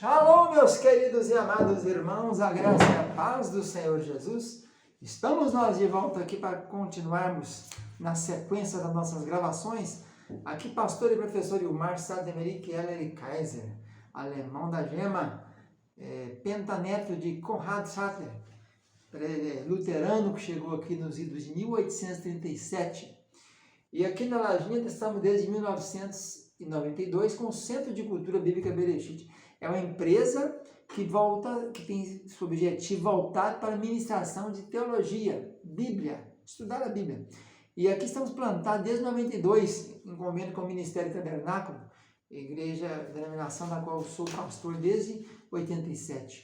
Shalom, meus queridos e amados irmãos, a graça e a paz do Senhor Jesus. Estamos nós de volta aqui para continuarmos na sequência das nossas gravações. Aqui, pastor e professor Ilmar Sademeric Eller Kaiser, alemão da gema, pentaneto de Konrad Sattler, luterano que chegou aqui nos idos de 1837. E aqui na Lajinha estamos desde 1992 com o Centro de Cultura Bíblica Bereshit. É uma empresa que tem seu objetivo voltado para a ministração de teologia, Bíblia, estudar a Bíblia. E aqui estamos plantados desde 92, em convênio com o Ministério Tabernáculo, igreja, denominação da qual eu sou pastor desde 87.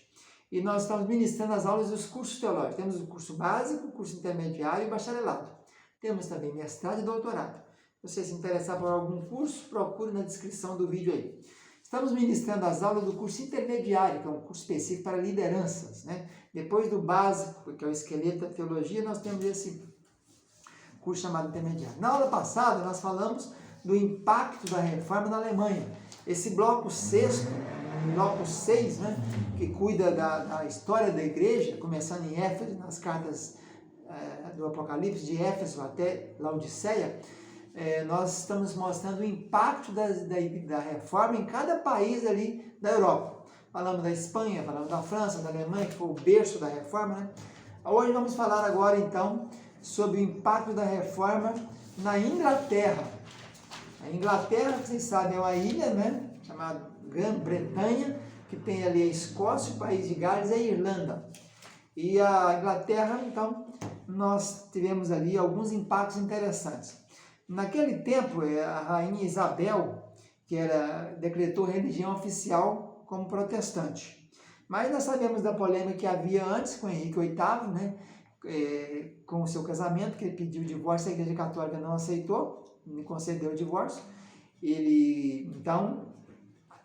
E nós estamos ministrando as aulas dos cursos teológicos. Temos o curso básico, o curso intermediário e bacharelado. Temos também mestrado e doutorado. Se você se interessar por algum curso, procure na descrição do vídeo aí. Estamos ministrando as aulas do curso intermediário, que é um curso específico para lideranças, né? Depois do básico, que é o esqueleto da teologia, nós temos esse curso chamado intermediário. Na aula passada, nós falamos do impacto da reforma na Alemanha. Esse bloco 6, né, que cuida da história da igreja, começando em Éfeso, nas cartas do Apocalipse, de Éfeso até Laodiceia, nós estamos mostrando o impacto da reforma em cada país ali da Europa. Falamos da Espanha, falamos da França, da Alemanha, que foi o berço da reforma, né? Hoje vamos falar agora, então, sobre o impacto da reforma na Inglaterra. A Inglaterra, vocês sabem, é uma ilha, né, chamada Grã-Bretanha, que tem ali a Escócia, o País de Gales e a Irlanda. E a Inglaterra, então, nós tivemos ali alguns impactos interessantes. Naquele tempo, a rainha Isabel, decretou religião oficial como protestante. Mas nós sabemos da polêmica que havia antes com Henrique VIII, né, com o seu casamento, que ele pediu o divórcio, a Igreja Católica não aceitou, não concedeu o divórcio. Ele, então,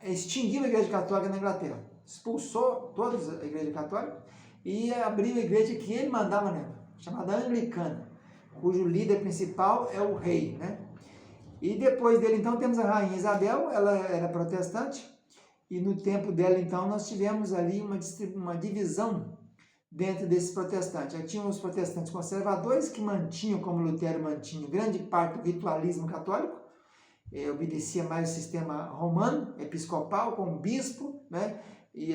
extinguiu a Igreja Católica na Inglaterra, expulsou toda a Igreja Católica e abriu a igreja que ele mandava nela, chamada Anglicana, cujo líder principal é o rei, né? E depois dele, então, temos a rainha Isabel, ela era protestante, e no tempo dela, então, nós tivemos ali uma divisão dentro desses protestantes. Já tinham os protestantes conservadores, que mantinham, como Lutero mantinha, grande parte do ritualismo católico, obedecia mais o sistema romano, episcopal, com o bispo, né? E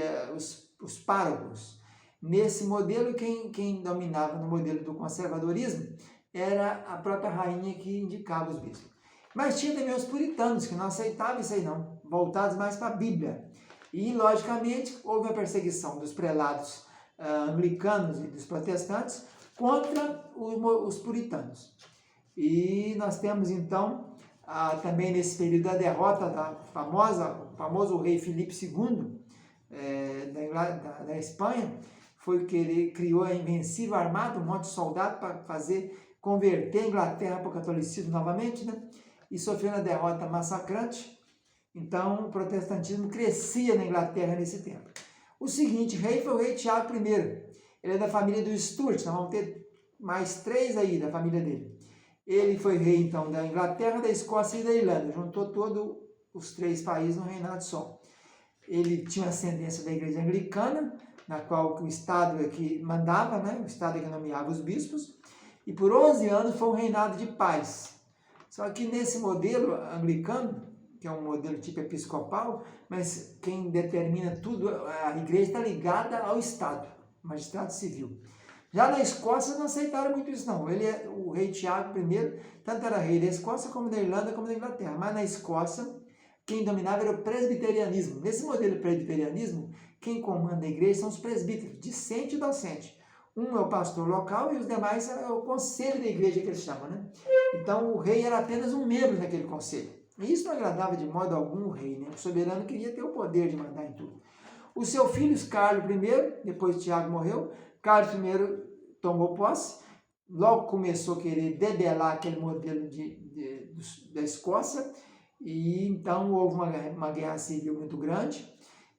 os párocos. Nesse modelo, quem dominava no modelo do conservadorismo era a própria rainha que indicava os bispos. Mas tinha também os puritanos, que não aceitavam isso aí não, voltados mais para a Bíblia. E, logicamente, houve a perseguição dos prelados anglicanos e dos protestantes contra os puritanos. E nós temos, então, também nesse período da derrota da famoso rei Filipe II, da Espanha, criou a Invencível Armada, um monte de soldado para converter a Inglaterra para o catolicismo novamente, né? E sofreu uma derrota massacrante. Então, o protestantismo crescia na Inglaterra nesse tempo. O seguinte rei foi o rei Tiago I. Ele é da família do Stuart, nós vamos ter mais 3 aí da família dele. Ele foi rei, então, da Inglaterra, da Escócia e da Irlanda. Juntou todos os 3 países num reinado só. Ele tinha ascendência da igreja anglicana, na qual o Estado é que mandava, né? O Estado é que nomeava os bispos. E por 11 anos foi um reinado de paz. Só que nesse modelo anglicano, que é um modelo tipo episcopal, mas quem determina tudo, a igreja está ligada ao Estado, magistrado civil. Já na Escócia não aceitaram muito isso não. O rei Tiago I, tanto era rei da Escócia como da Irlanda como da Inglaterra. Mas na Escócia, quem dominava era o presbiterianismo. Nesse modelo presbiterianismo, quem comanda a igreja são os presbíteros, discente e docente. Um é o pastor local e os demais é o conselho da igreja que eles chamam, né? Então o rei era apenas um membro daquele conselho. E isso não agradava de modo algum o rei, né? O soberano queria ter o poder de mandar em tudo. O seu filho, Carlos I, depois Tiago morreu, Carlos I tomou posse, logo começou a querer debelar aquele modelo da Escócia, e então houve uma guerra civil muito grande,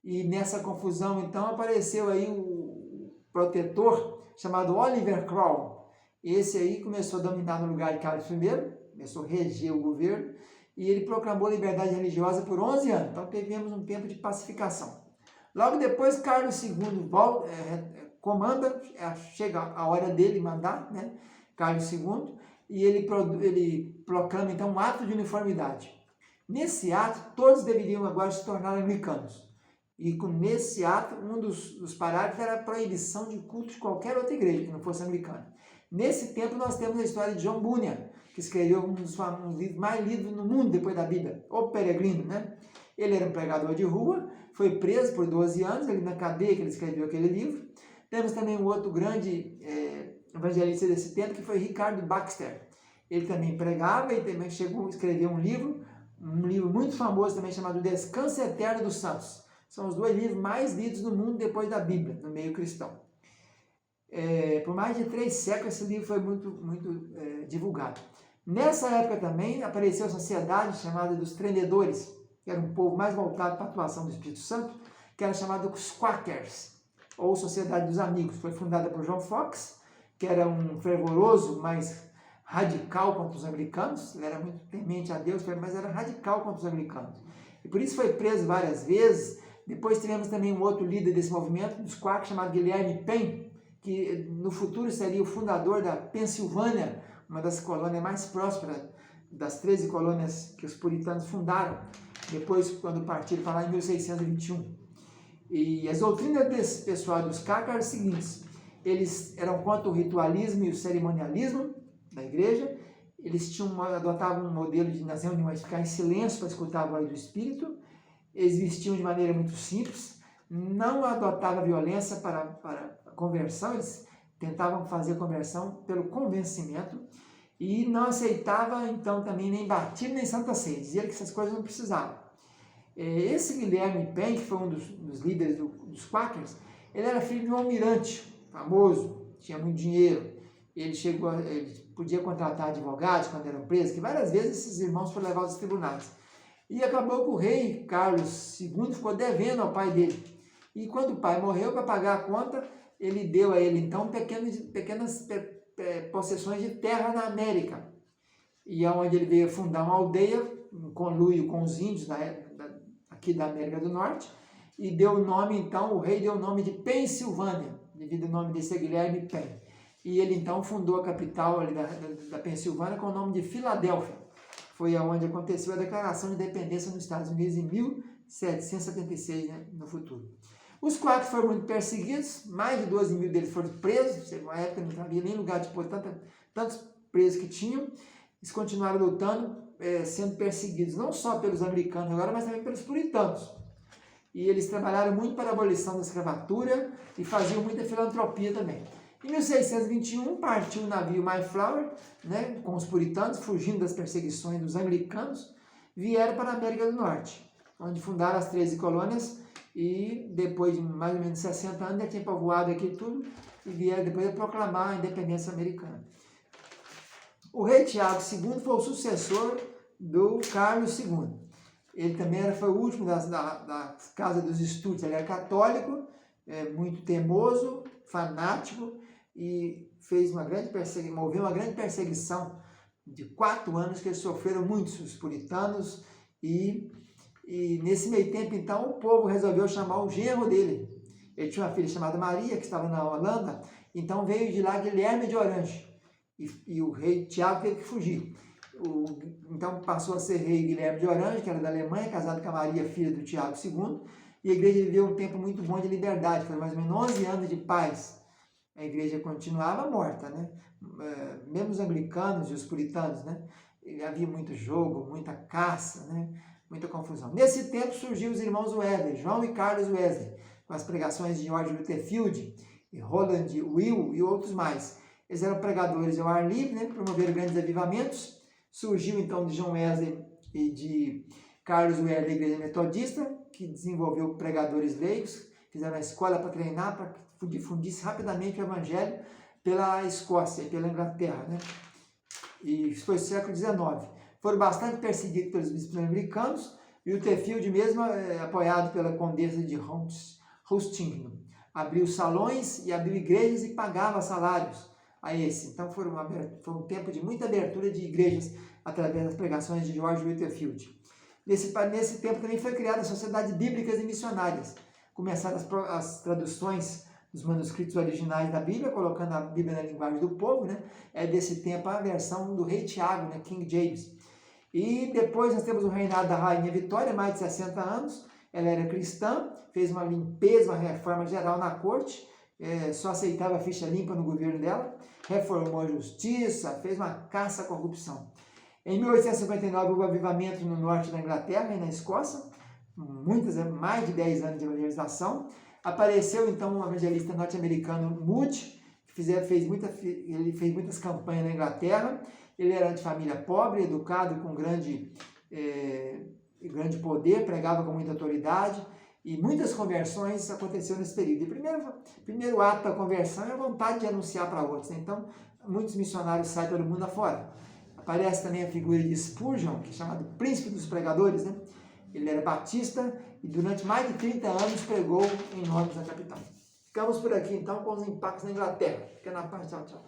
e nessa confusão, então, apareceu aí o protetor chamado Oliver Cromwell. Esse aí começou a dominar no lugar de Carlos I, começou a reger o governo, e ele proclamou liberdade religiosa por 11 anos. Então tivemos um tempo de pacificação. Logo depois, Carlos II comanda, chega a hora dele mandar, né? Carlos II, e ele proclama então um ato de uniformidade. Nesse ato, todos deveriam agora se tornar anglicanos. E nesse ato, um dos parágrafos era a proibição de culto de qualquer outra igreja que não fosse anglicana. Nesse tempo, nós temos a história de John Bunyan, que escreveu um dos livros mais lidos no mundo depois da Bíblia, O Peregrino, né? Ele era um pregador de rua, foi preso por 12 anos, ali na cadeia que ele escreveu aquele livro. Temos também um outro grande evangelista desse tempo, que foi Ricardo Baxter. Ele também pregava e também chegou a escrever um livro muito famoso também, chamado Descanso Eterno dos Santos. São os 2 livros mais lidos no mundo depois da Bíblia, no meio cristão. Por mais de 3 séculos, esse livro foi muito divulgado. Nessa época também apareceu a sociedade chamada dos Tremedores, que era um povo mais voltado para a atuação do Espírito Santo, que era chamado os Quakers, ou Sociedade dos Amigos. Foi fundada por John Fox, que era um fervoroso, mas radical contra os anglicanos. Ele era muito temente a Deus, mas era radical contra os anglicanos. E por isso foi preso várias vezes. Depois tivemos também um outro líder desse movimento, dos Quakers, chamado Guilherme Penn, que no futuro seria o fundador da Pensilvânia, uma das colônias mais prósperas das 13 colônias que os puritanos fundaram, depois quando partiram para lá em 1621. E as doutrinas desse pessoal dos Quakers eram as seguintes: eles eram contra o ritualismo e o cerimonialismo da igreja, eles adotavam um modelo de, nas reuniões, ficar em silêncio para escutar a voz do Espírito, eles vestiam de maneira muito simples, não adotavam violência para a conversão, eles tentavam fazer a conversão pelo convencimento, e não aceitava, então, também nem batismo nem santa ceia, dizia que essas coisas não precisavam. Esse Guilherme Penn, que foi um dos líderes dos Quakers, ele era filho de um almirante famoso, tinha muito dinheiro, ele podia contratar advogados quando eram presos, que várias vezes esses irmãos foram levados aos tribunais. E acabou que o rei Carlos II ficou devendo ao pai dele. E quando o pai morreu, para pagar a conta, ele deu a ele, então, pequenas possessões de terra na América. E é onde ele veio fundar uma aldeia, em conluio com os índios aqui da América do Norte, e deu o nome, então, o rei deu o nome de Pensilvânia, devido ao nome desse Guilherme Penn. E ele, então, fundou a capital ali da Pensilvânia com o nome de Filadélfia. Foi onde aconteceu a declaração de independência nos Estados Unidos em 1776, né, no futuro. Os Quakers foram muito perseguidos, mais de 12 mil deles foram presos, chegou uma época que não havia nem lugar de pôr tantos presos que tinham. Eles continuaram lutando, sendo perseguidos não só pelos anglicanos agora, mas também pelos puritanos. E eles trabalharam muito para a abolição da escravatura e faziam muita filantropia também. Em 1621 partiu o navio Mayflower, né, com os puritanos, fugindo das perseguições dos anglicanos, vieram para a América do Norte, onde fundaram as 13 colônias, e depois de mais ou menos 60 anos já tinha povoado aqui tudo, e vieram depois a proclamar a independência americana. O rei Tiago II foi o sucessor do Carlos II. Ele também foi o último da Casa dos Estudos. Ele era católico, muito teimoso, fanático, e fez moveu uma grande perseguição de 4 anos que eles sofreram muito, os puritanos, e nesse meio tempo, então, o povo resolveu chamar o genro dele. Ele tinha uma filha chamada Maria, que estava na Holanda, então veio de lá Guilherme de Orange, e o rei Tiago teve que fugir. Então passou a ser rei Guilherme de Orange, que era da Alemanha, casado com a Maria, filha do Tiago II, e a igreja viveu um tempo muito bom de liberdade, foi mais ou menos 11 anos de paz. A igreja continuava morta, né? Mesmo os anglicanos e os puritanos, né? Havia muito jogo, muita caça, né? Muita confusão. Nesse tempo surgiu os irmãos Wesley, João e Carlos Wesley, com as pregações de George Whitefield, e Roland Will e outros mais. Eles eram pregadores ao ar livre, né? Promoveram grandes avivamentos. Surgiu então de John Wesley e de Carlos Wesley a igreja metodista, que desenvolveu pregadores leigos, fizeram uma escola para treinar, para que difundisse rapidamente o evangelho pela Escócia e pela Inglaterra, né? E isso foi o século XIX. Foram bastante perseguidos pelos bispos americanos, e o Whitefield mesmo, apoiado pela condessa de Huntingdon, abriu salões e abriu igrejas e pagava salários a esse. Então foi um tempo de muita abertura de igrejas através das pregações de George Whitefield. Nesse tempo também foi criada a Sociedade Bíblicas e Missionárias, começaram as traduções dos manuscritos originais da Bíblia, colocando a Bíblia na linguagem do povo, né? É desse tempo a versão do rei Tiago, né? King James. E depois nós temos o reinado da rainha Vitória, mais de 60 anos. Ela era cristã, fez uma limpeza, uma reforma geral na corte, só aceitava a ficha limpa no governo dela, reformou a justiça, fez uma caça à corrupção. Em 1859 houve um avivamento no norte da Inglaterra e na Escócia, mais de 10 anos de evangelização. Apareceu então um evangelista norte-americano, Moody, que ele fez muitas campanhas na Inglaterra. Ele era de família pobre, educado, com grande poder, pregava com muita autoridade, e muitas conversões aconteceram nesse período. E primeiro ato da conversão é a vontade de anunciar para outros. Então, muitos missionários saem pelo mundo afora. Aparece também a figura de Spurgeon, que é chamado príncipe dos pregadores, né? Ele era batista e durante mais de 30 anos pregou em Londres, a capital. Ficamos por aqui então com os impactos na Inglaterra. Fica na paz, tchau, tchau.